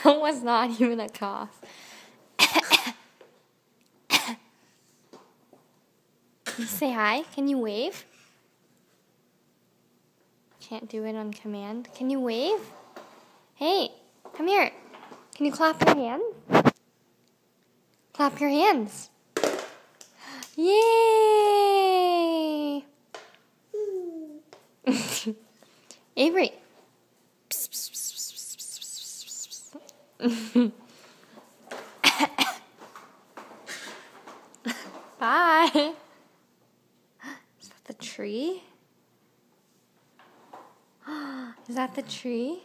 That was not even a cough. Can you say hi? Can you wave? Can't do it on command. Can you wave? Hey, come here. Can you clap your hands? Clap your hands. Yay! Avery. Bye. Is that the tree? Is that the tree?